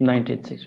1960।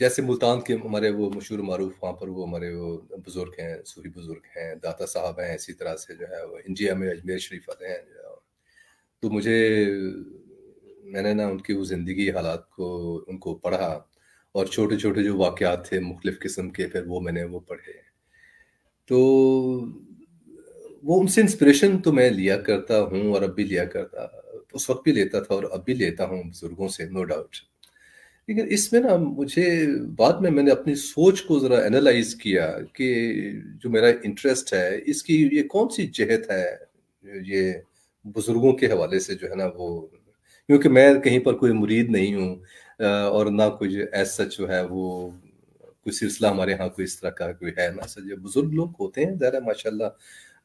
جیسے ملتان کے ہمارے وہ مشہور معروف وہاں پر وہ ہمارے وہ بزرگ ہیں، صوفی بزرگ ہیں، داتا صاحب ہیں، اسی طرح سے جو ہے وہ انڈیا میں اجمیر شریف والے ہیں جو ہے، تو میں نے نا ان کی وہ زندگی حالات کو ان کو پڑھا، اور چھوٹے چھوٹے جو واقعات تھے مختلف قسم کے، پھر وہ میں نے وہ پڑھے، تو وہ ان سے انسپریشن تو میں لیا کرتا ہوں، اور اب بھی لیا کرتا، اس وقت بھی لیتا تھا اور اب بھی لیتا ہوں بزرگوں سے، نو ڈاؤٹ. لیکن اس میں نا مجھے بعد میں نے اپنی سوچ کو ذرا اینالائز کیا کہ جو میرا انٹرسٹ ہے اس کی یہ کون سی جہت ہے، یہ بزرگوں کے حوالے سے جو ہے نا وہ، کیونکہ میں کہیں پر کوئی مرید نہیں ہوں، اور نہ کوئی ایز سچ جو ہے وہ کوئی سلسلہ ہمارے ہاں کوئی اس طرح کا کوئی ہے نا. سچ بزرگ لوگ ہوتے ہیں ظاہر ہے ماشاء اللہ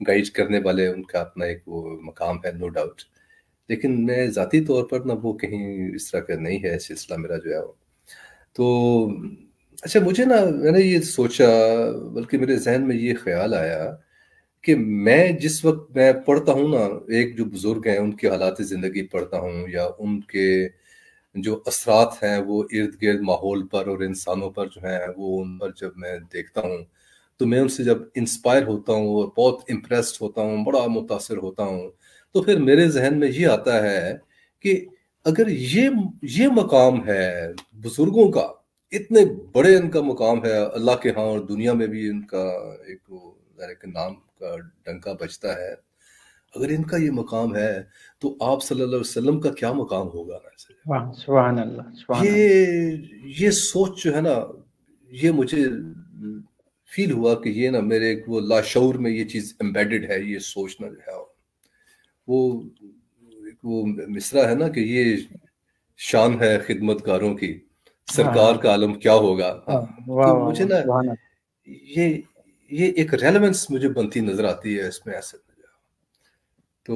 گائیڈ کرنے والے، ان کا اپنا ایک وہ مقام ہے، نو ڈاؤٹ. لیکن میں ذاتی طور پر نہ وہ کہیں اس طرح کا نہیں ہے سلسلہ میرا جو ہے وہ. تو اچھا مجھے نا میں نے یہ سوچا، بلکہ میرے ذہن میں یہ خیال آیا کہ میں جس وقت میں پڑھتا ہوں نا ایک جو بزرگ ہیں ان کے حالات زندگی پڑھتا ہوں، یا ان کے جو اثرات ہیں وہ ارد گرد ماحول پر اور انسانوں پر جو ہیں وہ ان پر جب میں دیکھتا ہوں تو میں ان سے جب انسپائر ہوتا ہوں اور بہت امپریسڈ ہوتا ہوں، بڑا متاثر ہوتا ہوں، تو پھر میرے ذہن میں یہ آتا ہے کہ اگر یہ مقام ہے بزرگوں کا، اتنے بڑے ان کا مقام ہے اللہ کے ہاں اور دنیا میں بھی ان کا ایک وہ ایک نام کا ڈنکا بجتا ہے، اگر ان کا یہ مقام ہے تو آپ صلی اللہ علیہ وسلم کا کیا مقام ہوگا نا. سبحان اللہ، سبحان اللہ. یہ سوچ جو ہے نا، یہ مجھے فیل ہوا کہ یہ نا میرے ایک وہ لاشعور میں یہ چیز امبیڈڈ ہے، یہ سوچنا جو ہے وہ مصرع ہے نا کہ یہ شان ہے خدمت گاروں کی، سرکار کا عالم کیا ہوگا. تو مجھے نا سبحان اللہ. یہ ایک ریلیونس مجھے بنتی نظر آتی ہے اس میں ایسے. تو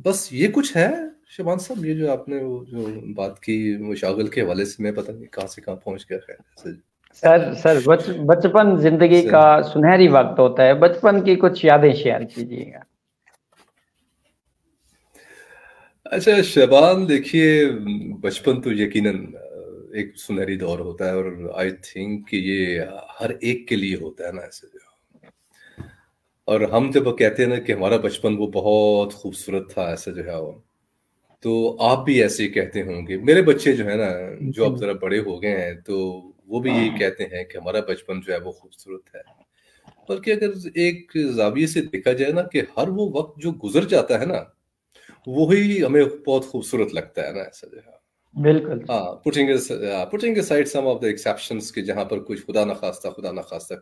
بس یہ کچھ ہے شبان صاحب، یہ جو آپ نے وہ جو بات کی مشاغل کے حوالے سے، میں پتہ نہیں کہاں سے کہاں پہنچ گیا. خیر سر بچپن زندگی کا سنہری وقت ہوتا ہے، بچپن کی کچھ یادیں شیئر کیجیے گا. اچھا شبان، دیکھیے بچپن تو یقیناً ایک سنہری دور ہوتا ہے، اور آئی تھنک کہ یہ ہر ایک کے لیے ہوتا ہے نا ایسے. اور ہم جب کہتے ہیں نا کہ ہمارا بچپن وہ بہت خوبصورت تھا ایسا جو ہے وہ، تو آپ بھی ایسے ہی کہتے ہوں گے. میرے بچے جو ہے نا جو اب ذرا بڑے ہو گئے ہیں تو وہ بھی یہی کہتے ہیں کہ ہمارا بچپن جو ہے وہ خوبصورت ہے. بلکہ اگر ایک زاویے سے دیکھا جائے نا کہ ہر وہ وقت جو گزر جاتا ہے نا وہی ہمیں بہت خوبصورت لگتا ہے نا ایسا جو ہے. بالکل. ہاں، putting aside some of the exceptions کہ جہاں پر کوئی خدا نخواستہ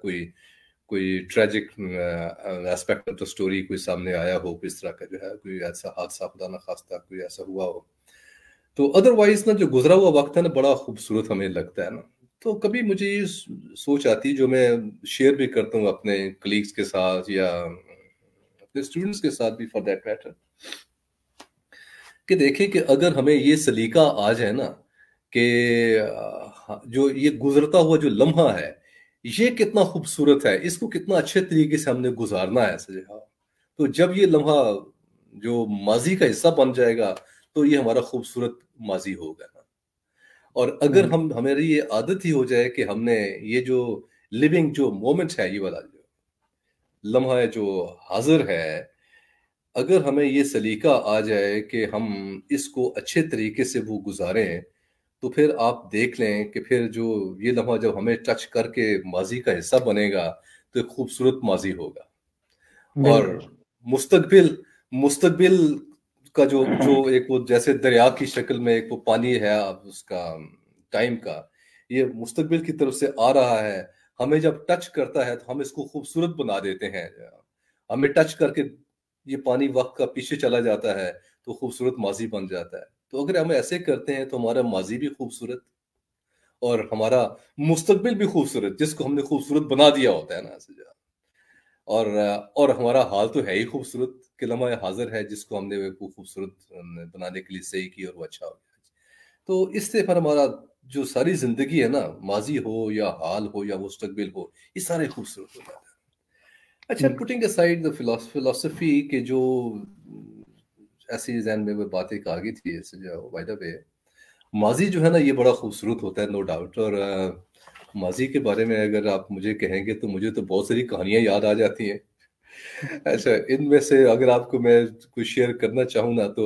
کوئی tragic aspect of the story کوئی سامنے آیا ہو، کوئی اس طرح کا جو ہے کوئی ایسا حادثہ خدا نخواستہ کوئی ایسا ہوا ہو، تو ادروائز نا جو گزرا ہوا وقت ہے نا بڑا خوبصورت ہمیں لگتا ہے نا. تو کبھی مجھے یہ سوچ آتی جو میں شیئر بھی کرتا ہوں اپنے کلیگز کے ساتھ یا اپنے اسٹوڈنٹس کے ساتھ بھی فار دیٹ میٹر، کہ دیکھیں کہ اگر ہمیں یہ سلیقہ آ جائے نا کہ جو یہ گزرتا ہوا جو لمحہ ہے یہ کتنا خوبصورت ہے، اس کو کتنا اچھے طریقے سے ہم نے گزارنا ہے ایسے جگہ، تو جب یہ لمحہ جو ماضی کا حصہ بن جائے گا تو یہ ہمارا خوبصورت ماضی ہوگا نا. اور اگر ہماری یہ عادت ہی ہو جائے کہ ہم نے یہ جو لیونگ جو مومنٹ ہے، یہ والا جو لمحہ ہے جو حاضر ہے، اگر ہمیں یہ سلیقہ آ جائے کہ ہم اس کو اچھے طریقے سے وہ گزاریں، تو پھر آپ دیکھ لیں کہ پھر جو یہ لمحہ جب ہمیں ٹچ کر کے ماضی کا حصہ بنے گا تو ایک خوبصورت ماضی ہوگا. اور مستقبل کا جو ایک وہ جیسے دریا کی شکل میں ایک وہ پانی ہے اب اس کا ٹائم کا، یہ مستقبل کی طرف سے آ رہا ہے، ہمیں جب ٹچ کرتا ہے تو ہم اس کو خوبصورت بنا دیتے ہیں. ہمیں ٹچ کر کے یہ پانی وقت کا پیچھے چلا جاتا ہے تو خوبصورت ماضی بن جاتا ہے. تو اگر ہم ایسے کرتے ہیں تو ہمارا ماضی بھی خوبصورت اور ہمارا مستقبل بھی خوبصورت، جس کو ہم نے خوبصورت بنا دیا ہوتا ہے نا. اور ہمارا حال تو ہے ہی خوبصورت کہ لمحہ حاضر ہے جس کو ہم نے خوبصورت بنانے کے لیے صحیح کی اور وہ اچھا ہو گیا. تو اس سے پھر ہمارا جو ساری زندگی ہے نا، ماضی ہو یا حال ہو یا مستقبل ہو، یہ سارے خوبصورت ہو جاتے ہیں. اچھا پٹنگ اسائڈ دا فلسفی کے جو ایسی ذہن میں وہ باتیں آ گئی تھی بائی دا وے، ماضی جو ہے نا یہ بڑا خوبصورت ہوتا ہے، نو ڈاؤٹ. اور ماضی کے بارے میں اگر آپ مجھے کہیں گے تو مجھے تو بہت ساری کہانیاں یاد آ جاتی ہیں. اچھا، ان میں سے اگر آپ کو میں کچھ شیئر کرنا چاہوں نا تو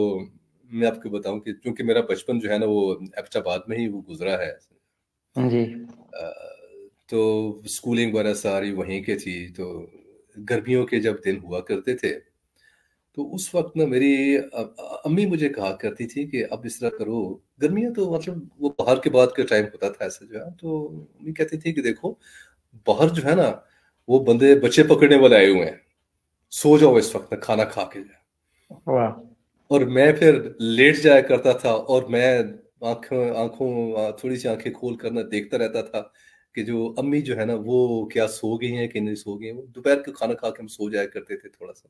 میں آپ کو بتاؤں کہ چونکہ میرا بچپن جو ہے نا وہ ایبٹ آباد میں ہی وہ گزرا ہے. جی تو اسکولنگ وغیرہ ساری وہیں کے تھی. تو گرمیوں کے جب دن ہوا کرتے تھے تو اس وقت نا میری امی مجھے کہا کرتی تھی کہ اب اس طرح کرو. گرمیاں تو مطلب وہ باہر کے بعد کا ٹائم ہوتا تھا ایسا جو ہے. تو امی کہتی تھی کہ دیکھو باہر جو ہے نا وہ بندے بچے پکڑنے والے آئے ہوئے ہیں، سو جاؤ اس وقت میں کھانا کھا کے جائے. واہ اور میں پھر لیٹ جایا کرتا تھا اور میں آنکھوں تھوڑی سی آنکھیں کھول کر نہ دیکھتا رہتا تھا کہ جو امی جو ہے نا وہ کیا سو گئی ہیں کہ نہیں سو گئی ہیں. وہ دوپہر کا کھانا کھا کے ہم سو جایا کرتے تھے تھوڑا سا.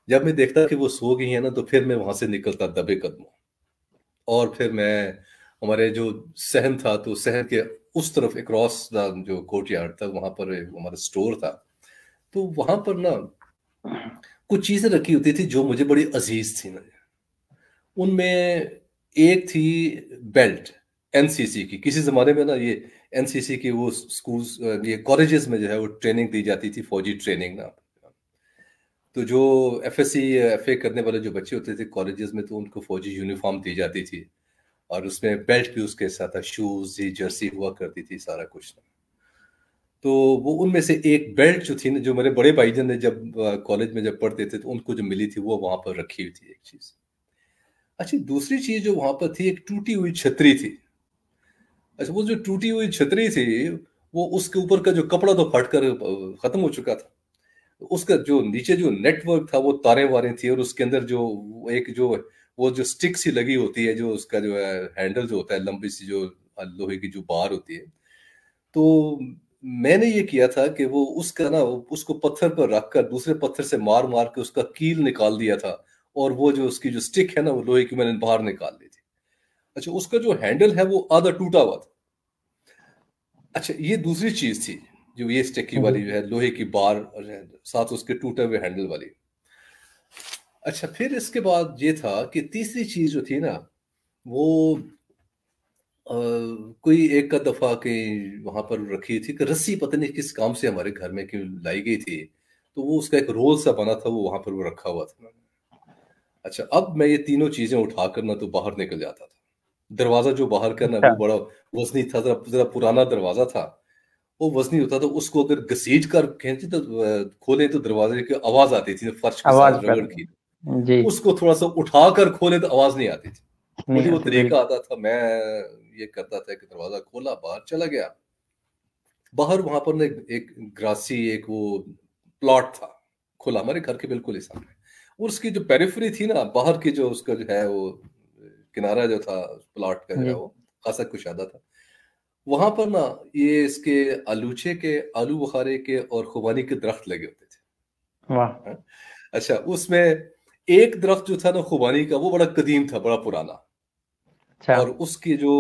جب میں دیکھتا کہ وہ سو گئی ہیں نا تو پھر میں وہاں سے نکلتا دبے قدموں، اور پھر میں ہمارے جو صحن تھا تو صحن کے اس طرف اکراس جو کورٹ یارڈ تھا وہاں پر ہمارا اسٹور تھا. تو وہاں پر نا کچھ چیزیں رکھی ہوتی تھی جو مجھے بڑی عزیز تھی نا. ان میں ایک تھی بیلٹ این سی سی کی. کسی زمانے میں نا یہ این سی سی کی وہ سکولز یہ کالجز میں جو ہے وہ ٹریننگ دی جاتی تھی، فوجی ٹریننگ نا. تو جو F S C F A کرنے والے جو بچے ہوتے تھے کالجز میں تو ان کو فوجی یونیفارم دی جاتی تھی اور اس میں بیلٹ بھی اس کے ساتھ تھا، شوز جرسی ہوا کرتی تھی، سارا کچھ. تو وہ ان میں سے ایک بیلٹ جو تھی نا جو میرے بڑے بھائی جان نے جب کالج میں جب پڑھتے تھے تو ان کو جو ملی تھی وہ وہاں پر رکھی ہوئی تھی ایک چیز. اچھا دوسری چیز جو وہاں پر تھی ایک ٹوٹی ہوئی چھتری تھی. اچھا وہ جو ٹوٹی ہوئی چھتری تھی وہ اس کے اوپر کا جو کپڑا تو پھٹ کر ختم ہو چکا تھا. اس کا جو نیچے جو نیٹ ورک تھا وہ تاریں واریں تھی اور اس کے اندر جو ایک جو وہ جو سٹک سی لگی ہوتی ہے جو اس کا جو ہے ہینڈل جو ہوتا ہے لمبی سی جو لوہے کی جو بار ہوتی ہے. تو میں نے یہ کیا تھا کہ وہ اس کا نا اس کو پتھر پر رکھ کر دوسرے پتھر سے مار مار کے اس کا کیل نکال دیا تھا اور وہ جو اس کی جو سٹک ہے نا وہ لوہے کی میں نے باہر نکال لی تھی. اچھا اس کا جو ہینڈل ہے وہ آدھا ٹوٹا ہوا تھا. اچھا یہ دوسری چیز تھی جو یہ سٹکی والی جو ہے لوہے کی بار اور ساتھ اس کے ٹوٹے ہوئے ہینڈل والی. اچھا پھر اس کے بعد یہ تھا کہ تیسری چیز جو تھی نا وہ کوئی ایک کا دفعہ کہیں وہاں پر رکھی تھی کہ رسی پتہ نہیں کس کام سے ہمارے گھر میں کیوں لائی گئی تھی تو وہ اس کا ایک رول سا بنا تھا وہ وہاں پر وہ رکھا ہوا تھا. اچھا اب میں یہ تینوں چیزیں اٹھا کر نہ تو باہر نکل جاتا تھا. دروازہ جو باہر کا نا وہ بڑا وزنی تھا، ذرا پرانا دروازہ تھا، وہ وزنی ہوتا تھا. اس کو اگر گھسیٹ کر کھینچے تو کھولے تو دروازے کی آواز آتی تھی فرش کے ساتھ رگڑ کی. اس کو تھوڑا سا اٹھا کر کھولے تو آواز نہیں آتی تھی. مجھے وہ طریقہ آتا تھا، میں یہ کرتا تھا کہ دروازہ کھولا باہر چلا گیا. باہر وہاں پر ایک گراسی ایک وہ پلاٹ تھا کھلا ہمارے گھر کے بالکل ہی سامنے، اور اس کی جو پیریفری تھی نا باہر کی جو اس کا جو ہے وہ کنارہ جو تھا پلاٹ کا جو ہے وہ خاصا کشادہ تھا. وہاں پر نا یہ اس کے آلوچے کے آلو بخارے کے اور خوبانی کے درخت لگے ہوتے تھے. واہ اچھا اس میں ایک درخت جو تھا نا خوبانی کا وہ بڑا قدیم تھا، بڑا پرانا. اور اس کی جو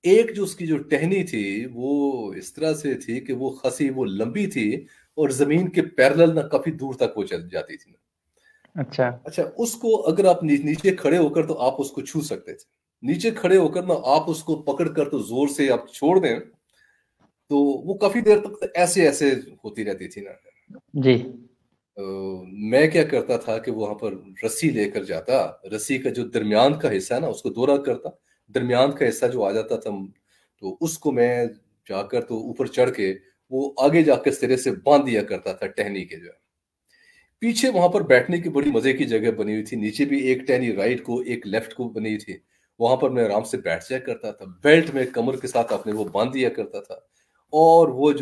ایک جو اس کی جو ٹہنی تھی وہ اس طرح سے تھی کہ وہ خاصی وہ لمبی تھی اور زمین کے پیرلل نہ کافی دور تک وہ چل جاتی تھی. اچھا اس کو اگر آپ نیچے کھڑے ہو کر تو آپ اس کو چھو سکتے تھے. نیچے کھڑے ہو کر نا آپ اس کو پکڑ کر تو زور سے آپ چھوڑ دیں تو وہ کافی دیر تک ایسے ایسے ہوتی رہتی تھی نا. جی میں کیا کرتا تھا کہ وہاں پر رسی لے کر جاتا، رسی کا جو درمیان کا حصہ ہے نا اس کو دورہ کرتا، درمیان کا حصہ جو آ جاتا تھا تو اس کو میں جا کر تو اوپر چڑھ کے وہ آگے جا کے سرے سے باندھ دیا کرتا تھا ٹہنی کے جو ہے. پیچھے وہاں پر بیٹھنے کی بڑی مزے کی جگہ بنی ہوئی تھی، نیچے بھی ایک ٹہنی رائٹ کو ایک لیفٹ کو بنی تھی. وہاں پر میں آرام سے بیٹھ جایا کرتا تھا، بیلٹ میں کمر کے ساتھ اپنے وہ باندھ دیا کرتا تھا. اور وہ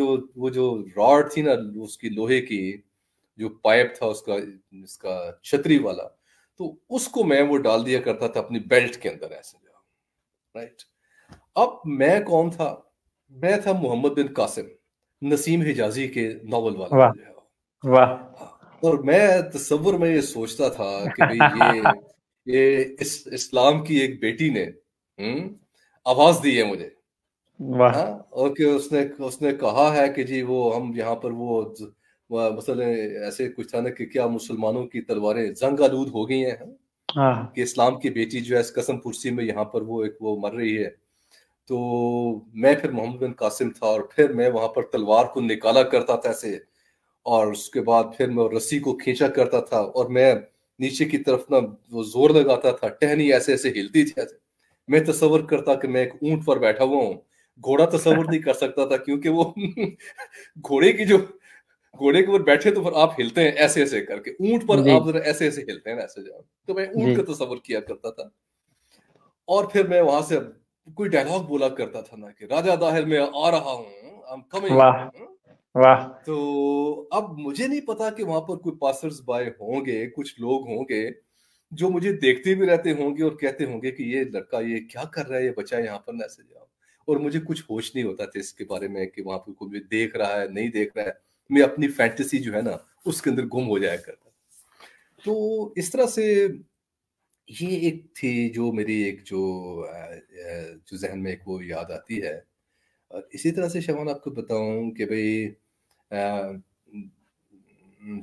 جو راڈ تھی نا اس کی لوہے کی جو پائپ تھا اس کا چھتری والا تو اس کو میں وہ ڈال دیا کرتا تھا اپنی بیلٹ کے اندر ایسے رائٹ. اب میں کون تھا؟ میں تھا محمد بن قاسم، نسیم حجازی کے ناول والا جو ہے. واہ اور میں تصور میں یہ سوچتا تھا کہ بھئی یہ اسلام کی ایک بیٹی نے آواز دی ہے مجھے، اور کہ اس نے کہا ہے کہ جی وہ ہم یہاں پر وہ مثلا ایسے کچھ تھا نا کہ کیا مسلمانوں کی تلواریں زنگ آلود ہو گئی ہیں. ہاں کہ اسلام کی بیٹی جو ہے اس قسم پرسی میں یہاں پر وہ مر رہی ہے. تو میں پھر محمد بن قاسم تھا اور پھر میں وہاں پر تلوار کو نکالا کرتا تھا ایسے, اور اس کے بعد پھر میں رسی کو کھینچا کرتا تھا اور میں نیچے کی طرف نا وہ زور لگاتا تھا, ٹہنی ایسے ایسے ہلتی تھی ایسے. میں تصور کرتا کہ میں ایک اونٹ پر بیٹھا ہوا ہوں, گھوڑا تصور نہیں کر سکتا تھا کیونکہ وہ گھوڑے کے اوپر بیٹھے تو پھر آپ ہلتے ہیں ایسے ایسے کر کے, اونٹ پر جی آپ ذرا ایسے ایسے ہلتے ہیں نا ایسے جاؤ. تو میں اونٹ جی کا تصور کیا کرتا تھا, اور پھر میں وہاں سے کوئی ڈائلاگ بولا کرتا تھا نا کہ راجہ داہر میں آ رہا ہوں, I'm coming. واہ واہ تو اب مجھے نہیں پتا کہ وہاں پر کوئی پاسرز بائے ہوں گے, کچھ لوگ ہوں گے جو مجھے دیکھتے بھی رہتے ہوں گے اور کہتے ہوں گے کہ یہ لڑکا یہ کیا کر رہا ہے, یہ بچہ یہاں پر ایسے جاؤ. اور مجھے کچھ ہوش نہیں ہوتا تھا اس کے بارے میں کہ وہاں پہ کوئی دیکھ رہا ہے نہیں دیکھ رہا ہے. میں اپنی فینٹیسی جو ہے نا اس کے اندر گم ہو جایا کرتا. تو اس طرح سے یہ ایک تھی جو میری ایک جو ذہن میں ایک وہ یاد آتی ہے. اور اسی طرح سے شمان آپ کو بتاؤں کہ بھئی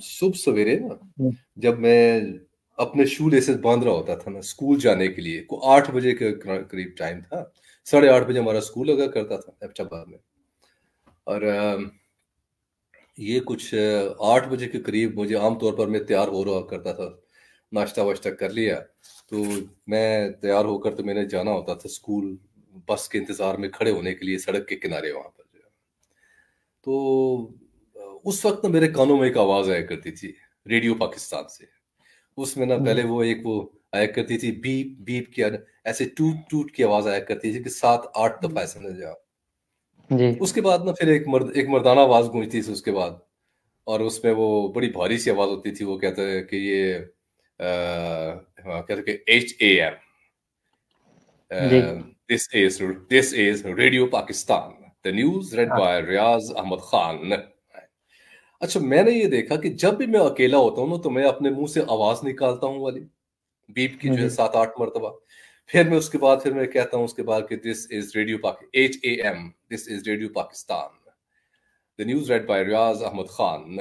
صبح سویرے نا جب میں اپنے شو لیسز باندھ رہا ہوتا تھا نا اسکول جانے کے لیے, کو 8 بجے کے قریب ٹائم تھا, 8:30 بجے ہمارا اسکول لگا کرتا تھا ایبٹ آباد میں. اور یہ کچھ 8 بجے کے قریب مجھے عام طور پر میں تیار ہو رہا کرتا تھا, ناشتہ واشتہ کر لیا تو میں تیار ہو کر تو میں نے جانا ہوتا تھا اسکول, بس کے انتظار میں کھڑے ہونے کے لیے سڑک کے کنارے وہاں پر جو ہے. تو اس وقت نا میرے کانوں میں ایک آواز آیا کرتی تھی ریڈیو پاکستان سے. اس میں نا پہلے وہ ایک وہ آیا کرتی تھی بیپ بیپ کیا ایسے ٹوٹ ٹوٹ کی آواز آیا کرتی تھی کہ 7-8 دفعہ ایسے نہ جاؤ. جی اس کے بعد نا پھر ایک مردانہ آواز گونجتی تھی اس کے بعد, اور اس میں وہ بڑی بھاری سی آواز ہوتی تھی. وہ کہتا ہے کہ یہ کہتے کہ HAM, جی this is radio Pakistan, the news read by Riaz Ahmed Khan. اچھا میں نے یہ دیکھا کہ جب بھی میں اکیلا ہوتا ہوں نا تو میں اپنے منہ سے آواز نکالتا ہوں والی بیپ کی جو ہے 7-8 مرتبہ. پھر میں اس کے بعد پھر میں کہتا ہوں اس کے بعد کہ this is radio HAM, this is radio Pakistan, the news read by Riaz Ahmed Khan.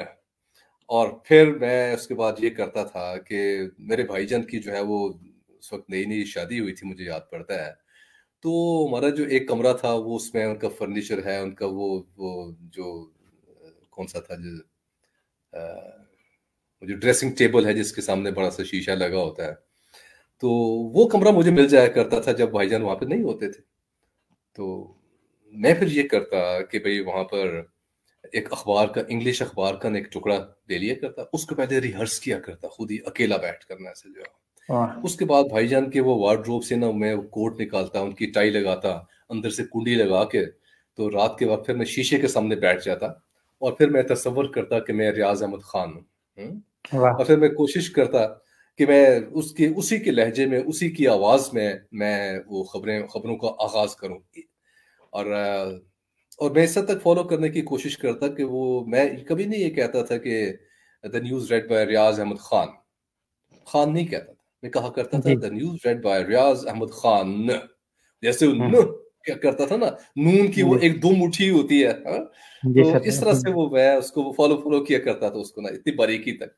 اور پھر میں اس کے بعد یہ کرتا تھا کہ میرے بھائی جان کی جو ہے وہ اس وقت نئی نئی شادی ہوئی تھی, مجھے یاد پڑتا ہے. تو ہمارا جو ایک کمرہ تھا وہ اس میں ان کا فرنیچر ہے, ان کا وہ جو کون سا تھا جو ڈریسنگ ٹیبل ہے جس کے سامنے بڑا سا شیشہ لگا ہوتا ہے, تو وہ کمرہ مجھے مل جایا کرتا تھا جب بھائی جان وہاں پہ نہیں ہوتے تھے. تو میں پھر یہ کرتا کہ بھئی وہاں پر ایک اخبار کا, انگلش اخبار کا ایک ٹکڑا لے لیا کرتا, اس کو پہلے ریہرس کیا کرتا خود ہی اکیلا بیٹھ کرنا ایسے جو ہے. اس کے بعد بھائی جان کے وہ وارڈروب سے نا میں کوٹ نکالتا, ان کی ٹائی لگاتا, اندر سے کنڈی لگا کے, تو رات کے وقت پھر میں شیشے کے سامنے بیٹھ جاتا اور پھر میں تصور کرتا کہ میں ریاض احمد خان ہوں. اور پھر میں کوشش کرتا کہ میں اسی کے لہجے میں, اسی کی آواز میں وہ خبروں کا آغاز کروں. اور میں اس حد تک فالو کرنے کی کوشش کرتا کہ وہ میں کبھی نہیں یہ کہتا تھا کہ دا نیوز ریڈ بائی ریاض احمد خان نہیں کہتا تھا, میں کہا کرتا تھا دا نیوز ریڈ بائی ریاض احمد خان. جیسے کیا کرتا تھا نا, نون کی وہ ایک دم اٹھی ہوتی ہے, تو اس طرح سے وہ میں اس کو فالو کیا کرتا تھا اس کو نا اتنی باریکی تک.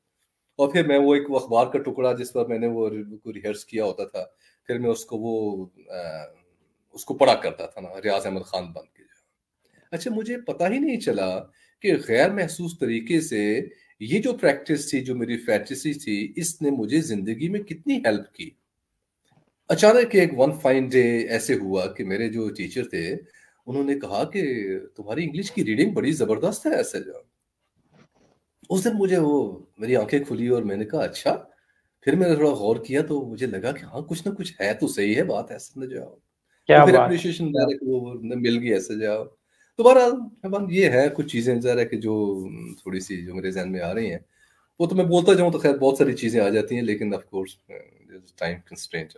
اور پھر میں وہ ایک اخبار کا ٹکڑا جس پر میں نے وہ ریہرس کیا ہوتا تھا, پھر میں اس کو پڑھا کرتا تھا نا ریاض احمد خان بن کے. اچھا مجھے پتہ ہی نہیں چلا کہ غیر محسوس طریقے سے یہ جو پریکٹس تھی, جو میری فینٹیسی تھی, اس نے مجھے زندگی میں کتنی ہیلپ کی. اچانک ایک ون فائن ڈے ایسے ہوا کہ میرے جو ٹیچر تھے انہوں نے کہا کہ تمہاری انگلش کی ریڈنگ بڑی زبردست ہے ایسے جو. اس دن مجھے میری آنکھیں کھلی اور میں نے کہا اچھا. پھر میں نے تھوڑا غور کیا تو مجھے لگا کہ ہاں کچھ نہ کچھ ہے تو صحیح ہے بات ایسے نہ جاؤ. تو پھر اپریشیشن مل گئی ایسے جاؤ. تو بہرحال یہ ہے کچھ چیزیں ظاہر ہے کہ جو تھوڑی سی جو میرے ذہن میں آ رہی ہیں, وہ تو میں بولتا جاؤں تو خیر بہت ساری چیزیں آ جاتی ہیں, لیکن آف کورس ٹائم کنسٹرینٹ.